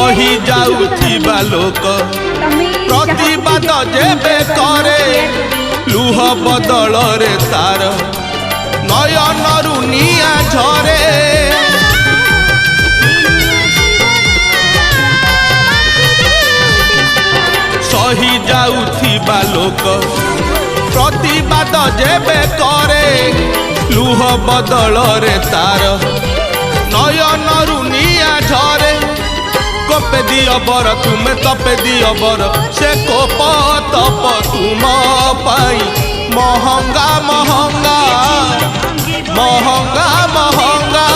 सही जाउथिबा लोक प्रतिबाद जेबे करे लुह बदल रे तार नयनरु निया झरे सही जाउथिबा लोक प्रतिबाद जेबे करे लुह बदल रे तार नयनरु निया झरे कोपे दियो बर तुमे तपे दियो बर से कोप तप तुम पाई महंगा महंगा महंगा महंगा